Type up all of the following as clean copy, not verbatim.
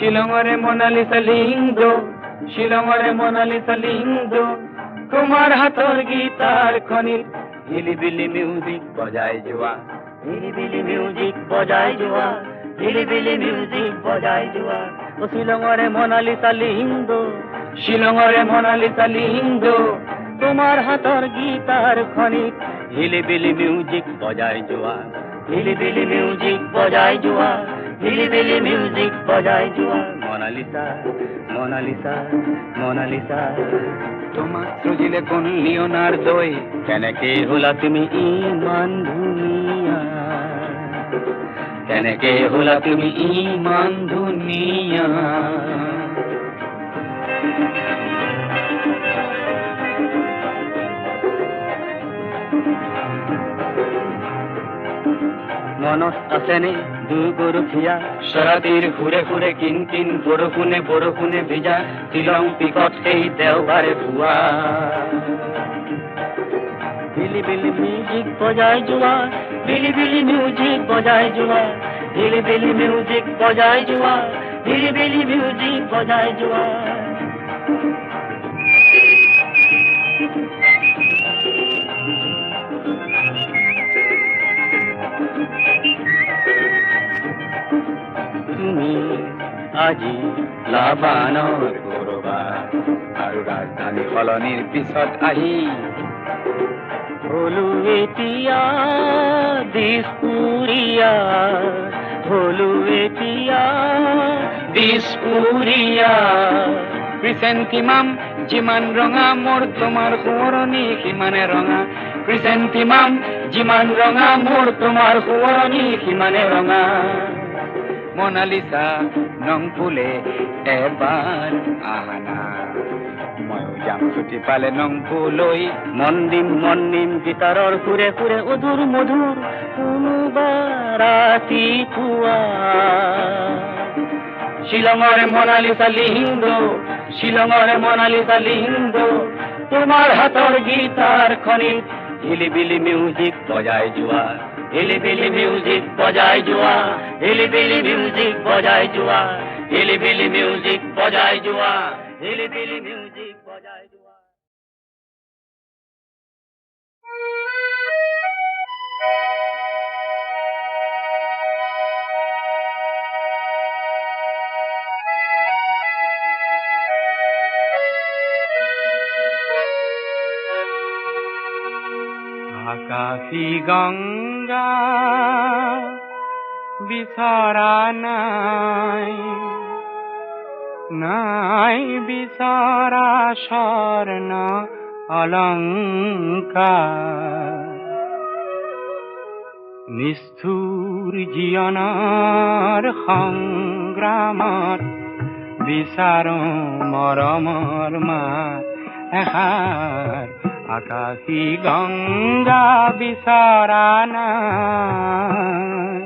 শিলঙরে Mona Lisa Lyngdoh, শিলঙরে Mona Lisa Lyngdoh, তোমার হাতর গীতার খনির হিলিবিলি মিউজিক বজায় জোয়া, হিলিবিলি মিউজিক বজায় জোয়া, হিলিবিলি মিউজিক বজায় জোয়া। ও শিলঙরে মোনালিসা লিংদো, শিলঙরে মোনালিসা লিংদো, তোমার হাতর গীতার খনির হিলিবিলি মিউজিক বজায় জোয়া, হিলিবিলি মিউজিক বজায় জোয়া, হিলিবিলি মিউজিক বজায় জোয়া। মোনালিসা মোনালিসা মোনালিসা, তোমার সজিলে কোন লিওনার্দোয় কেনেকে হলা তুমি ইমান দুনিয়া, কেনেকে হলা তুমি ইমান দুনিয়া। মনত আছেনে দুগৰুখীয়া চৰাতিৰ ঘূৰে ঘূৰে কিন কিন বৰষুণে বৰষুণে ভিজা শ্বিলং পিকত সেই দেওবাৰে পুৱা। হিলিবিলি মিউজিক বজাই যোৱা, হিলিবিলি মিউজিক বজাই যোৱা, হিলিবিলি মিউজিক বজাই যোৱা, হিলিবিলি মিউজিক বজাই যোৱা। তুমি আজি লাভানৰ কৰবাত আৰু ৰাজধানী সলনিৰ পিছত আহি হলো এতিয়া দিছপুৰীয়া, হলো এতিয়া দিছপুৰীয়া। ক্ৰিচেণ্টিমাম যিমান ৰঙা মোৰ তোমাৰ সোঁৱৰণি সিমানে ৰঙা, ক্ৰিচেণ্টিমাম যিমান ৰঙা মোৰ তোমাৰ সোঁৱৰণি সিমানে ৰঙা। মোনালিসা নং ফুলে এবাৰ আহানা, ময়ো যাম ছুটি পালে নং ফুলৈ। মন দিম গীতাৰৰ সুৰে সুৰে অধুৰ মধুৰ কোনোবা ৰাতিপুৱা। শিলঙৰে মোনালিসা লিংদো, শিলঙৰে মোনালিসা লিংদো, তোমাৰ হাতৰ গীতাৰ খনিত হিলিবিলি মিউজিক বজাই যোৱা, হিলিবিলি মিউজিক বজাই যোৱা, হিলিবিলি মিউজিক বজাই যোৱা, হিলিবিলি মিউজিক বজাই যোৱা, হিলিবিলি মিউজিক বজাই যোৱা। আকাশী গঙ্গা বিচৰা নাই, নাই বিচৰা স্বৰ্ণ অলংকাৰ। নিষ্ঠুৰ জীৱনৰ সংগ্ৰামত বিচাৰো মৰমৰ মাত এষাৰ। আকাশী গঙ্গা বিচৰা নাই।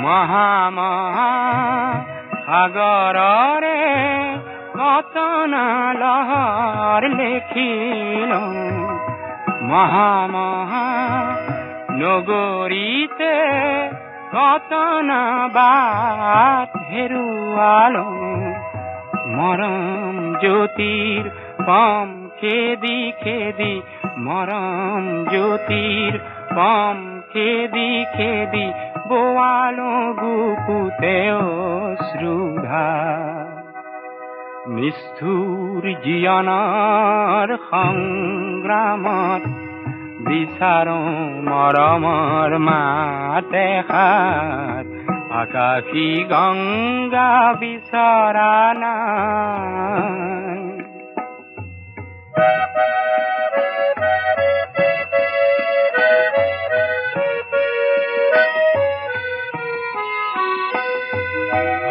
মহা মহা সাগৰৰে কতনা লহৰ লেখিলো, মহা মহা নগৰীতে কতনা বাট হেৰুৱালো। মৰম জ্যোতিৰ পম খেদি খেদি, মৰম জ্যোতিৰ পম খেদি খেদি বোৱালো বুকুতে অশ্ৰুধাৰ। নিষ্ঠুৰ জীৱনৰ সংগ্ৰামত বিচাৰো মৰমৰ মাত এষাৰ। আকাশী গঙ্গা বিচৰা নাই।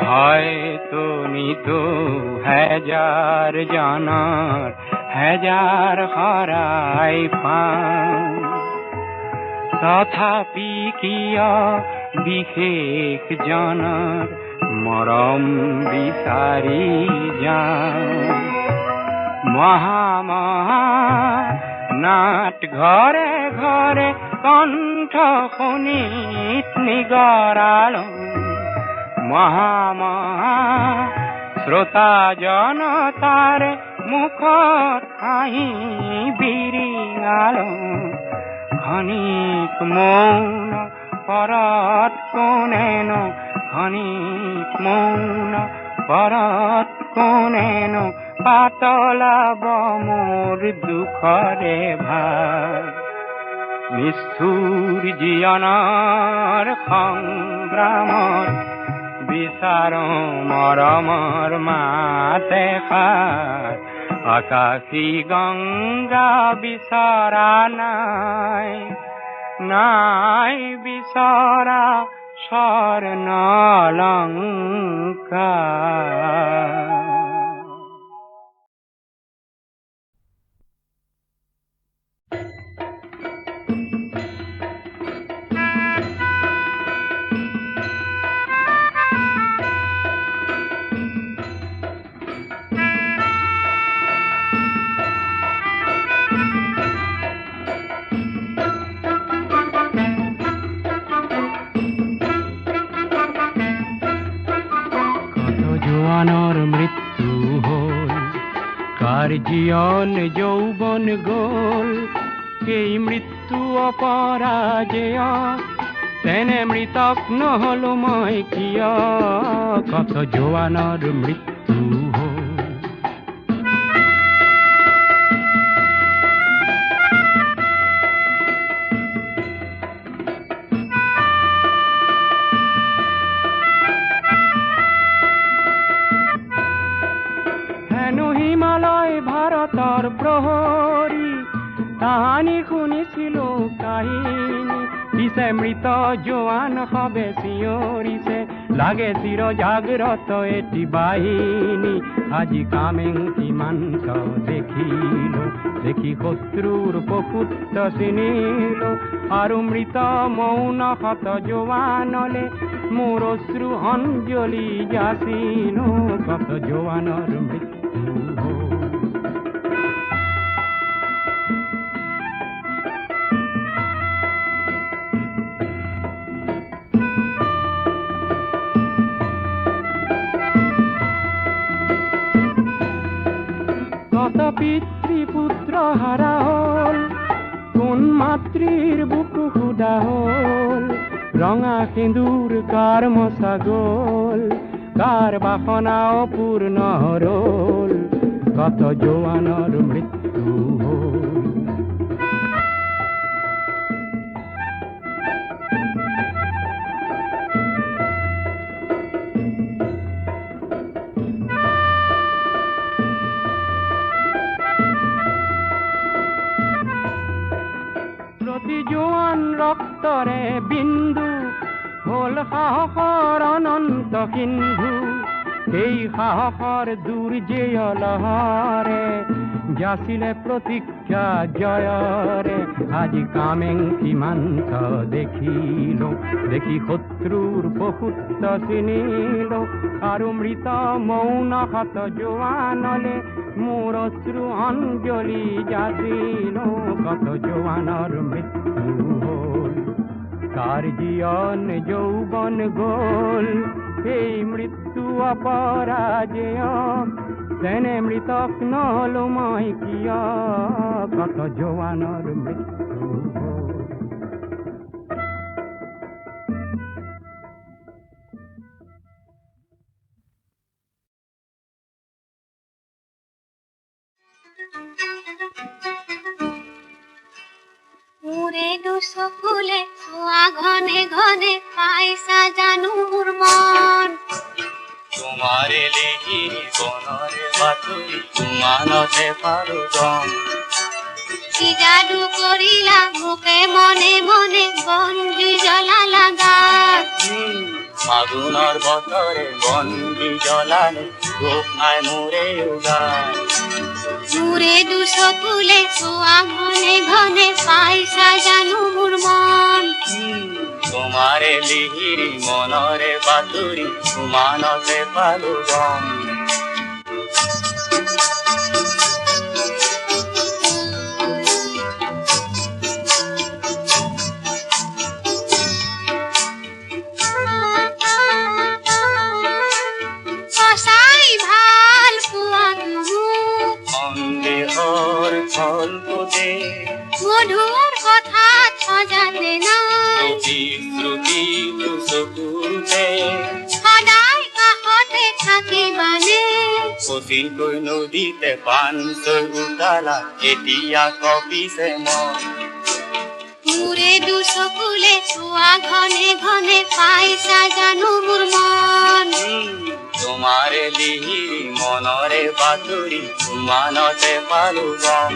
হয়তো নিতো হাজাৰ জনৰ হাজাৰ হৰাই পাওঁ, তথাপি কিয় বিশেষ জনৰ মৰম বিচাৰি যাওঁ মহা মহা নাট ঘৰে ঘৰে কণ্ঠ শুনিত নিগৰালো মহা মহা শ্ৰোতা জনতাৰে মুখত হাঁহি বিৰিঙালো ক্ষণিক মৌন পৰত কোনেনো ক্ষণিক মৌন পৰত কোনেনো পাতলাব মোৰ দুখৰে ভাৰ নিষ্ঠুৰ জীৱনৰ সংগ্ৰামৰ বিচাৰো মৰমৰ মাতে খাৰ আকাশী গংগা বিচৰা নাই নাই বিচৰা স্বৰ্ণ অলংকাৰ মৃত্যু হল কাৰ জীবন যৌবন গোল এই মৃত্যু অপৰাজেয় তেনে মৃতক নহল মই কিয় কত জোৱানৰ মৃত্যু হল ভাৰতৰ প্ৰহৰী তাহানি শুনিছিলো কাহিনী পিছে মৃত জোৱান সবে চিঞৰিছে লাগে চিৰ জাগ্ৰত এটি বাহিনী আজি কামেংকি মাংস দেখিলো দেখি শত্ৰুৰ পশুত্ব চিনিলো আৰু মৃত মৌন শত জোৱানলে মোৰ অশ্ৰু অঞ্জলি যাচিলো কত জোৱানৰ মৃত্যু পিতৃপুত্ৰ হাৰা হল কোন মাতৃৰ বুকু সুদা হল ৰঙা সিন্দুৰ কাৰ মচা গল কাৰ বাসনা অপূৰ্ণ ৰল কত জোৱানৰ মৃত্যু হল জোৱান ৰক্তৰে বিন্দু হল সাহসৰ অনন্ত সিন্ধু সেই সাহসৰ দুৰ্জেয় লহৰে যাচিলে প্ৰতীক্ষা জয়ৰে আজি কামেংকি মাংস দেখিলো দেখি শত্ৰুৰ পশুত্ব চিনিলো আৰু মৃত মৌন শত জোৱানলে মোৰ অশ্ৰু অঞ্জলি যাচিলো কত জোৱানৰ মৃত্যু হল কাৰ জীবন যৌবন গল এই মৃত্যু অপৰাজেয় তেনে মৃতক নহলো মই কিয় কত জোৱানৰ মৃত্যু হল মোৰে দুচকুলে চোৱা ঘনে ঘনে পাইছা জানো মোৰ মন তোমাৰে লিখি বনৰে বাতুৰি তুমানতে পাৰো গম কি যাদু কৰিলা মোকে মনে মনে বন্দি জ্বলালা গাত ফাগুনৰ বতৰে বন্দি জ্বলালে দুখ নাই মোৰে উগাৰ মোৰে দুচকুলে চোৱা ঘনে ঘনে পাইছা জানো মোৰ মন তোমাৰে লিহিৰি মনৰে বাতৰি উমানতে পালো গম সঁচাই ভাল পোৱাটো মোক সন্দেহৰ ফল পোতে মধুৰ কথাত সজাতে নাই প্ৰতিশ্ৰুতিটো চকুতে সদায় কাষতে থাকিবানে কঠিনকৈ নদীতে পানচৈ উতালা এতিয়া কপিছে মন মোৰে দুচকুলে চোৱা ঘনে ঘনে পাইছা জানো মোৰ মন তোমাৰে লিহিৰি মনৰে বাতৰি উমানতে পালো গম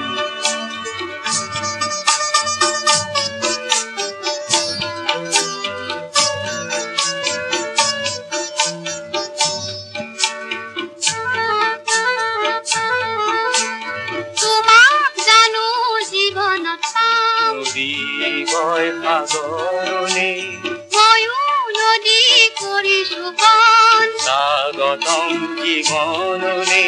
তোমাক জানো জীৱনত পাম নদী গৈ সাগৰলে ময়ো নদী কৰিছো বন স্বাগতম জীৱনলে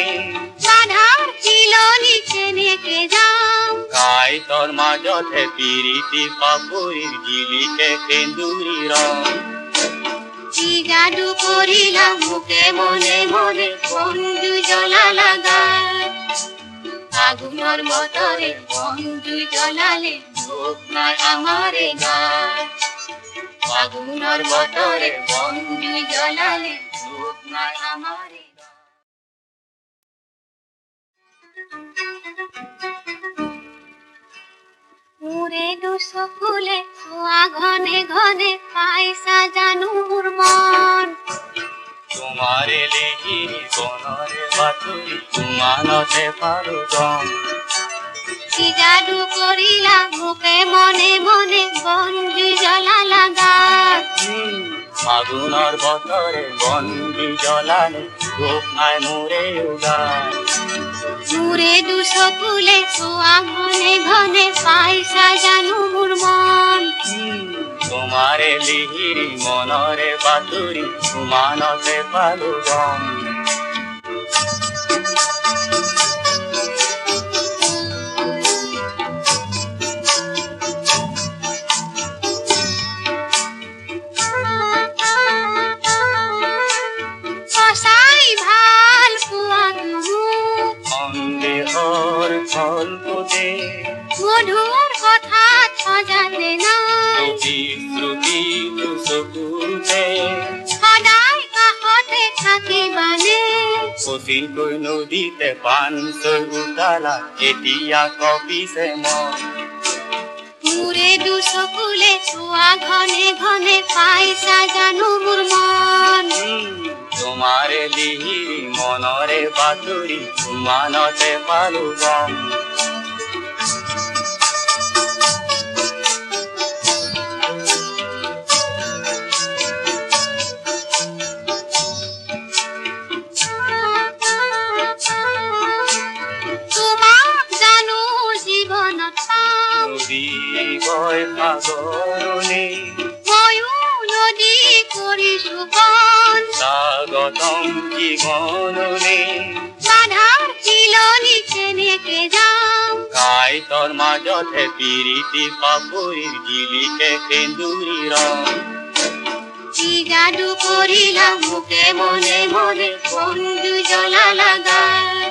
বাধাৰ চিলনি কেনেকে যাম কাইতৰ মাজতে পিৰিতি পাপৰিৰ জিলিকে সেন্দুৰী ৰং কি যাদু কৰিলা মোকে মনে মনে বন্ধু জ্বলালা গাত আগুনৰ বতৰে বন্ধু জ্বলালে দুখ নাই আমাৰে গাত আগুনৰ বতৰে বন্ধু জ্বলালে দুখ নাই আমাৰে গাত মোৰে দুচকুলে চোৱা ঘনে ঘনে পাইছা জানো মোৰ মন তোমাৰে লিহিৰি মনৰে বাতৰি উমানতে পালো গম কি যাদু কৰিলা মোকে মনে মনে বন্ধু জ্বলালা গাত ফাগুনৰ বতৰে বন্দি জ্বলালে দুখ নাই মোৰে উগাৰ মোৰে দুচকুলে চোৱা ঘনে ঘনে পাইছা জানো মোৰ মন তোমাৰে লিহিৰি মনৰে বাতৰি উমানতে পালো গম সঁচাই ভাল পোৱাটো মোক সন্দেহৰ ফল পোতে মধুৰ কথাত সজাতে নাই প্ৰতিশ্ৰুতিটো চকুতে সদায় কাষতে থাকিবানে কঠিনকৈ নদীতে পানচৈ উতালা এতিয়া কপিছে মন মোৰে দুচকুলে চোৱা ঘনে ঘনে পাইছা জানো মোৰ মন তোমাৰে লিহিৰি মনৰে বাতৰি উমানতে পালো গম তোমাক জানো জীৱনত পাম নদী গৈ সাগৰলে ময়ো নদী কৰিছো বন স্বাগতম জীৱনলে বাধাৰ চিলনি কেনেকে যাম কাইতৰ মাজতে পিৰিতি পাপৰিৰ জিলিকে সেন্দুৰী ৰং কি যাদু কৰিলা মোকে মনে মনে বন্ধু জ্বলালা গাত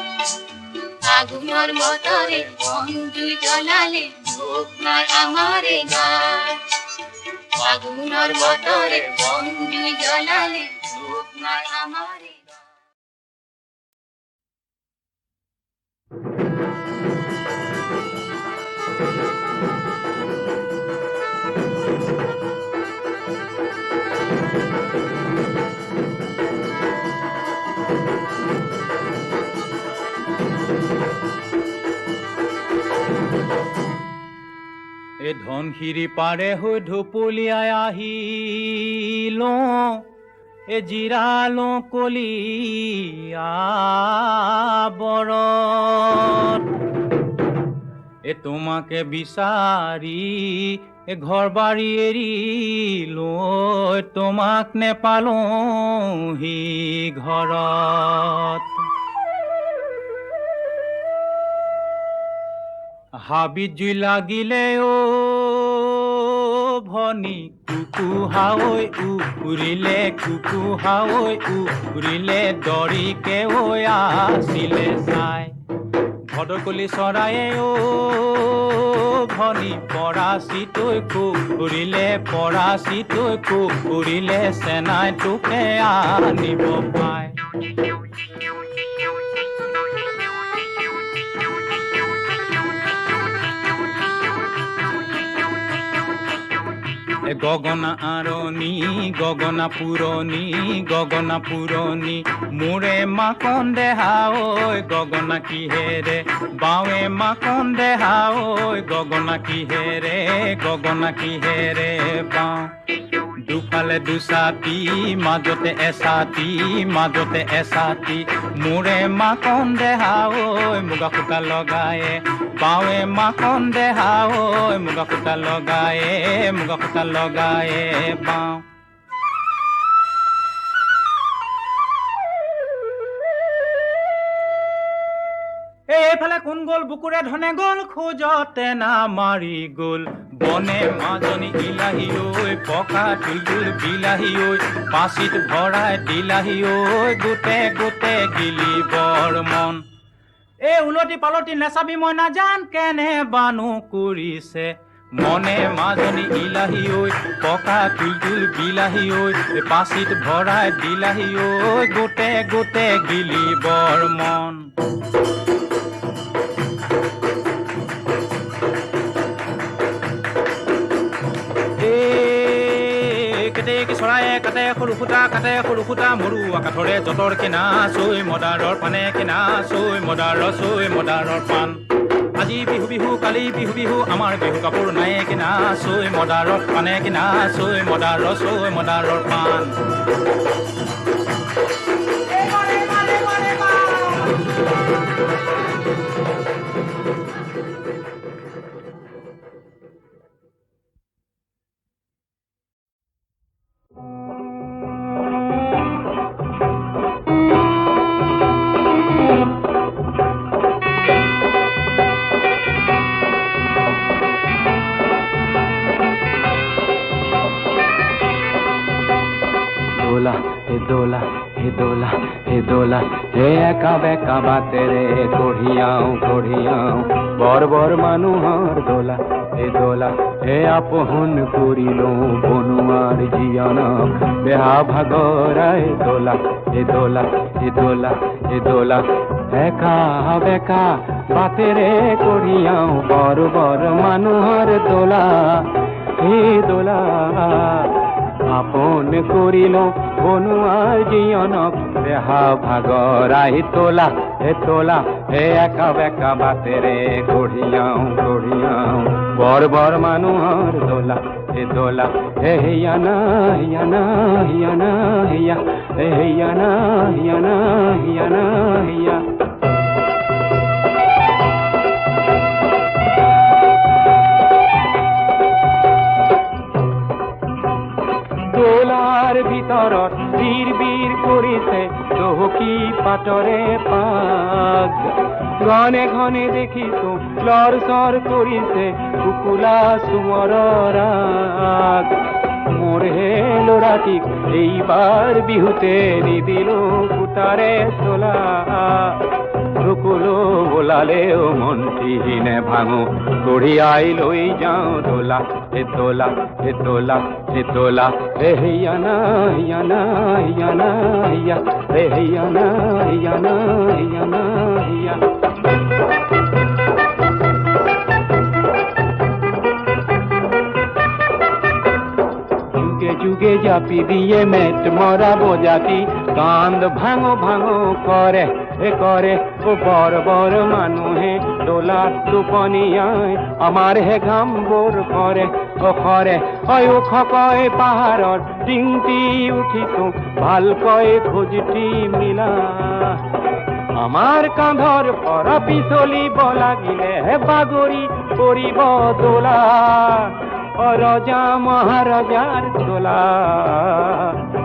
আগুনৰ বতৰে বন্ধু জ্বলালে দুখ নাই আমাৰে গাত আগুনৰ বতৰে বন্ধু জ্বলালে দুখ নাই আমাৰে গাত এ ধনশিৰি পাৰে হৈ ঢুপুলিয়াই আহিলো এ জিৰালো কলিয়া বৰত এ তোমাকে বিচাৰি এ ঘৰ বাৰী এৰি লৈ তোমাক নেপালোহি ঘৰত হাবিত জুই লাগিলে অ ভনী কুকুহাৱৈ উৰিলে কুকুহাৱৈ উৰিলে দৰিকে ঐ আছিলে চাই ভদকলি চৰায়ে অ ভনী পৰাচিতৈ কুৰিলে পৰাচিতৈ কুৰিলে চেনাই তোকে আনিব পায় গগনা আৰণি গগনা পুৰণি মোৰে মাকন দেহা ঐ গগনা কিহেৰে বাৱে মাকন দেহা ঐ গগনা কিহেৰে বাওঁ দুফালে দুছাতি মাজতে এছাতি মোৰে মাকন দেহা ঐ মুগা সূতা লগায়ে বাৱে মাকন দেহা ঐ মুগা সূতা লগায়ে বাওঁ এইফালে কোন গ'ল বুকুৰে ধনে গ'ল খোজতে না মাৰি গ'ল বনে মাজনী ইলাহী ঐ পকা তুলতুল বিলাহী ঐ পাচিত ভৰাই দিলাহী ঐ গোটে গিলি বৰ মন এই উলটি পালটি নেচাবি মই নাজান কেনে বানু কৰিছে মনে মাজনী ইলাহী ঐ পকা তুলতুল বিলাহী ঐ পাচিত ভৰাই দিলাহী ঐ গোটে গিলি বৰ মন চৰায়ে কাটে সৰু সূতা মৰু আকাঠৰে যতৰ কিনা চৈ মদাৰৰ পানে কিনা চৈ মদাৰৰ পাণ আজি বিহু কালি বিহু আমাৰ বিহু কাপোৰ নাই কিনা চৈ মদাৰৰ পানে কিনা চৈ মদাৰৰ পাণ দোলা হে একা বেকা বাতেৰে কঢ়িয়াও বৰ মানুহৰ দোলা হে আপোন কৰিলো বনোৱাৰ জীয়নক বেহা ভাগৰাই দোলা একা বেকা বাতেৰে কঢ়িয়াও বৰ মানুহৰ দোলা হে দোলা আপোন কৰিলো বনোৱাৰ জীয়নক বেহা ভাগৰাই তোলা হে একা বেকা বাতেৰে কঢ়িয়াও বৰ মানুহৰ দোলা হে হিয়ানা দোলাৰ ভিতৰত বীৰ কৰিছে চহকী পাতৰে পাগ ঘনে দেখিছো লৰ চৰ কৰিছে কুকুলা চুমৰৰ ৰাগ মোৰ হে ল'ৰাটিক এইবাৰ বিহুতে নিদিলো সূতাৰে চোলা ৰুকুলো বোলালেও মন্ত্ৰীহীনে ভাঙো কঢ়িয়াই লৈ যাওঁ দোলা হে হিয়ানা যুগে জাপি দিয়ে মেট মরা বজাতি কান্দ ভাঙো করে ও বর মানুহে দোলা টোপনিয়াই আমাৰ হে ঘাম বোৰ কৰে ওখ কয় পাহাৰৰ টিংটি উঠিছো ভালকৈ খোজটি মিলা আমাৰ কাঁধৰ পৰা পিছলিব লাগিলে বাগৰি পৰিব দোলা ৰজা মহাৰজাৰ দোলা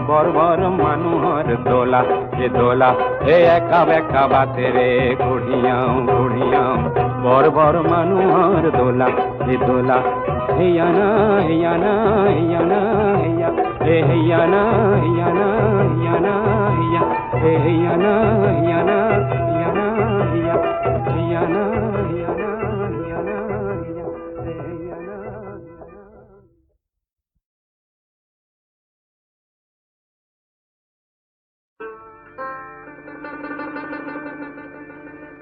বৰ বৰ মানুহৰ দোলা এই একা বেকা বাটেৰে ঘূৰিয়াও বৰ বৰ মানুহৰ দোলা হেয়া না হেয়া না হেয়া না হেয়া হেয়া না হেয়া না হেয়া না হেয়া হেয়া না হেয়া না হেয়া না হেয়া হেয়া না হেয়া না হেয়া না হেয়া হেয়া না।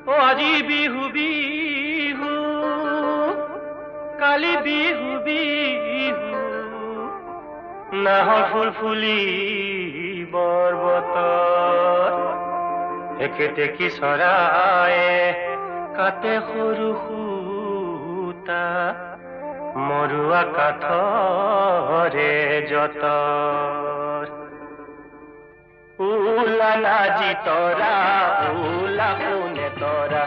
ও আজি বিহু বিহু কালি বিহু বিহু নাহৰ ফুল ফুলি বৰ বতৰ একেটেকি চৰায়ে কাটে সৰু সূতা মৰুৱা কাঠৰে যতৰ উলা নাজি তৰা উলা কোনে তৰা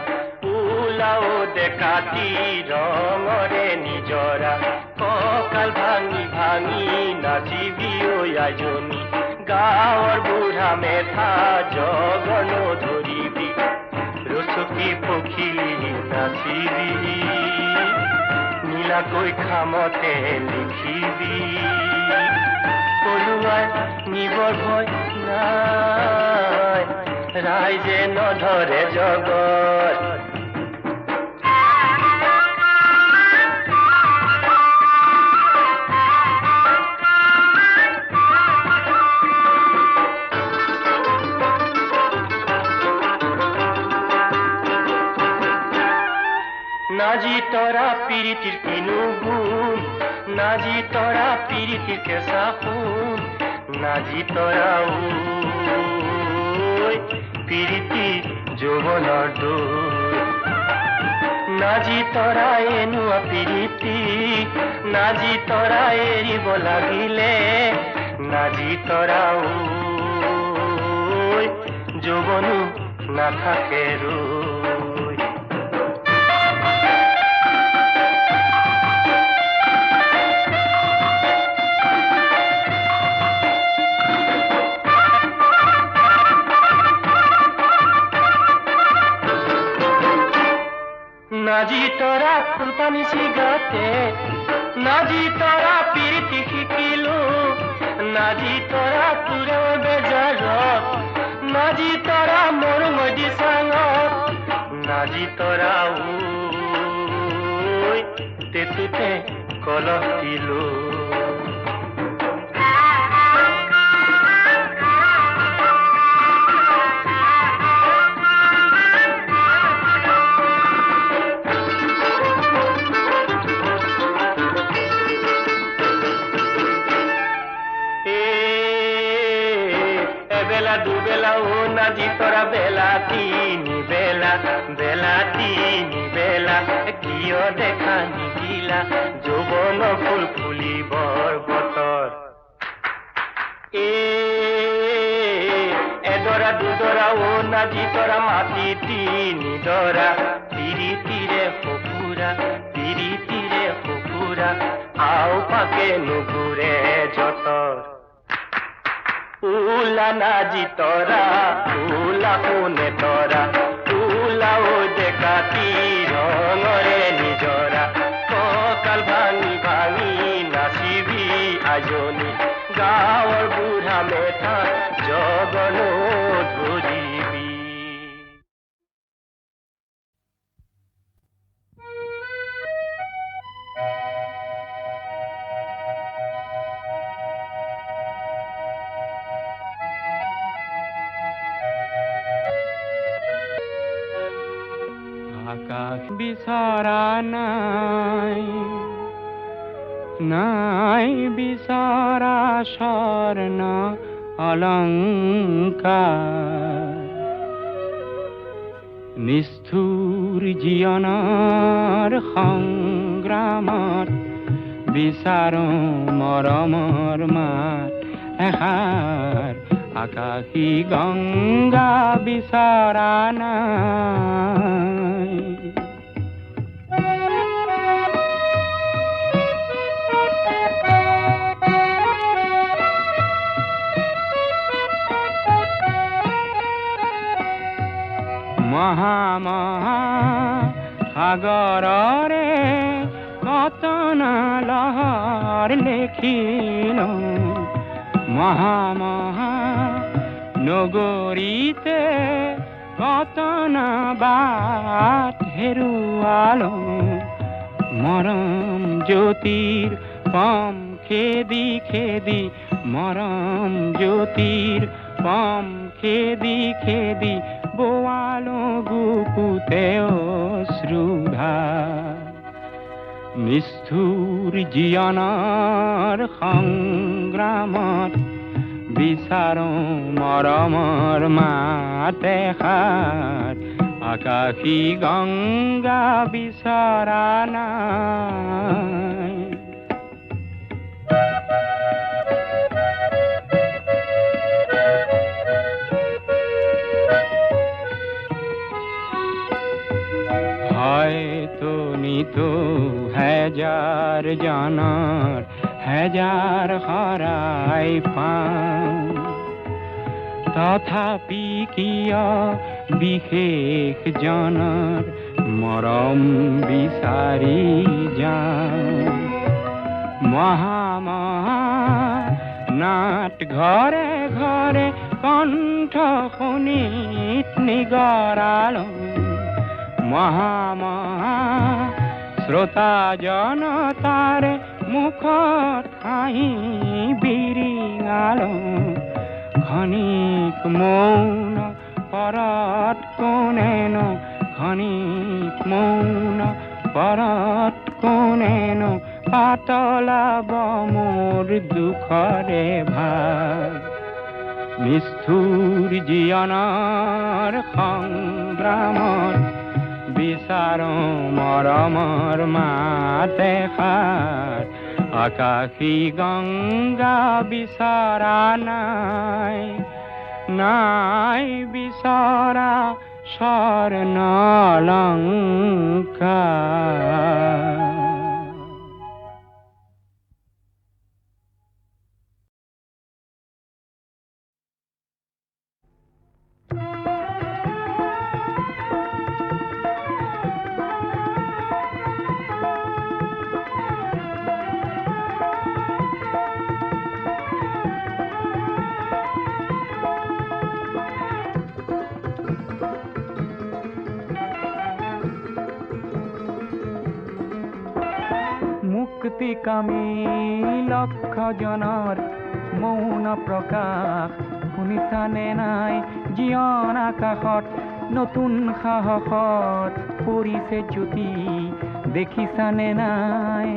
উলাও দেখাতি ৰঙৰে নিজৰা কঁকাল ভাঙি ভাঙি নাচিবি ঐ আইজনী গাঁৱৰ বুঢ়া মেথা জগন ধৰিবি ৰচকী পখিলি নাচিবি নীলাকৈ খামতে লিখিবি পলুৱাই নিবৰ ভয় নাই ৰাইজে নধৰে জগত নাজি তৰা পিৰিতিৰ কিনো গুণ নাজি তৰা পিৰিতিৰ কেঁচা সোণ নাজি তৰা পিৰিতি যৌৱনৰ দোষ নাজি তৰা এনুৱা পিৰিতি নাজি তৰা এৰিব লাগিলে নাজি তৰা যৌৱনো নাথাকে ৰৈ নাজি তৰা ফুলপানী চিগাতে নাজি তৰা পিৰিতি শিকিলো নাজি তৰা তোৰে বেজাৰত নাজি তৰা মোৰ মদি চাঙত নাজি তৰা তেতুতে কলহ দিলো দুবেলা ও নাজি তৰা বেলা তিনি বেলা কিয় দেখা নিদিলা যৌৱন ফুল ফুলিবৰ বতৰ এডৰা দুডৰা ও নাজি তৰা মাটি তিনি ডৰা পিৰিতিৰে সফুৰা আও পাকে নুঘূৰে যতৰ উলা নাজি তৰা উলা কোনে তৰা উলাও দেখাতি ৰঙৰে নিজৰা কঁকাল ভাঙি ভাঙি নাচিবি আইজনী গাঁৱৰ বুঢ়া মেথা জগন ধৰিবি আকাশ বিচৰা নাই বিচৰা স্বৰ্ণ অলংকাৰ নিষ্ঠুৰ জীৱনৰ সংগ্ৰামত বিচাৰো মৰমৰ মাত এষাৰ আকাশী গংগা বিচৰা নাই মহা মহা সাগৰৰে কতন লহৰ লেখিল মহা মহা নগৰীতে কতন বাট হেৰুৱালো মৰম জ্যোতিৰ পম খেদি খেদি মৰম জ্যোতিৰ পম খেদি খেদি বোৱালো গুপুতে অশ্ৰুধা নিষ্ঠুৰ জীৱনৰ সংগ্ৰামত বিচাৰো মৰমৰ মাত এষাৰ আকাশী গংগা বিচৰা নাই হয়তো নিতো হেজাৰ জনৰ হেজাৰ হৰাই পাওঁ তথাপি কিয় বিশেষ জনৰ মৰম বিচাৰি যাওঁ মহা মহা নাট ঘৰে ঘৰে কণ্ঠ শুনিত নিগৰালো মহা মহা শ্ৰোতা জনতাৰে মুখত হাঁহি বিৰিঙালো ক্ষণিক মৌন পৰত কোনেনো ক্ষণিক মৌন পৰত কোনেনো পাতলাব মোৰ দুখৰে ভাগ নিষ্ঠুৰ জীৱনৰ সংগ্ৰামত বিচাৰো মৰমৰ মাত এষাৰ আকাশী গংগা বিচৰা নাই নাই বিচৰা স্বৰ্ণলংকাৰ মুক্তিকামী লক্ষ জনৰ মৌন প্ৰকাশ শুনিছানে নাই জীৱন আকাশত নতুন সাহসত পৰিছে জ্যোতি দেখিছানে নাই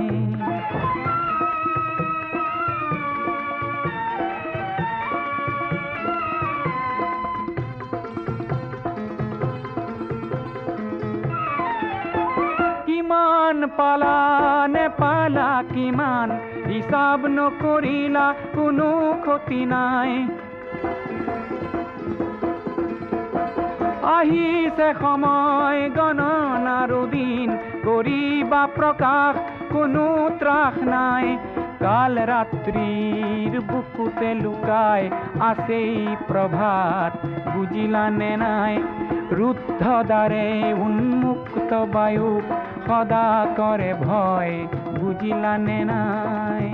কিমান পালা নেপালা কিমান হিচাপ নকৰিলা কোনো ক্ষতি নাই আহিছে সময় গণনাৰ দিন কৰিবা প্ৰকাশ কোনো ত্ৰাস নাই কাল ৰাত্ৰিৰ বুকুতে লুকাই আছেই প্ৰভাত বুজিলানে নাই ৰুদ্ধ দ্বাৰে উন্মুক্ত বায়ুক সদা কৰে ভয় বুজিলানে নাই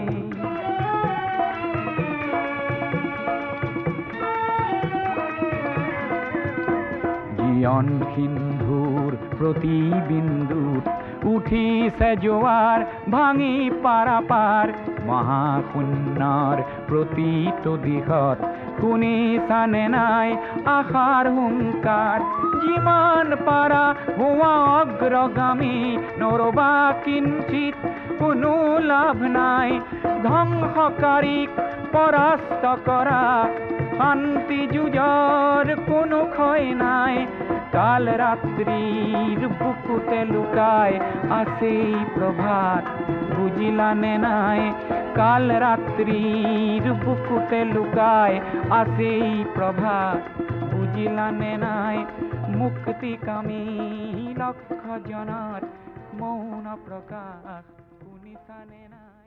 জীৱন সিন্ধুৰ প্ৰতি বিন্দুত উঠিছে জোৱাৰ ভাঙি পাৰাপাৰ মহাশূন্যৰ প্ৰতিটো দিশত শুনিছানে নাই আশাৰ হুংকাৰ যিমান পাৰা হোৱা অগ্ৰগামী নৰবা কিঞ্চিত কোনো লাভ নাই ধ্বংসকাৰীক পৰাস্ত কৰা শান্তি যুঁজৰ কোনো ক্ষয় নাই কাল ৰাত্ৰিৰ বুকুতে লুকাই আছেই প্ৰভাত বুজিলানে নাই কাল ৰাত্ৰিৰ বুকুতে লুকাই আছেই প্ৰভাত বুজিলানে নাই মুক্তিকামী লক্ষ জনৰ মৌন প্ৰকাশ শুনিছানে নাই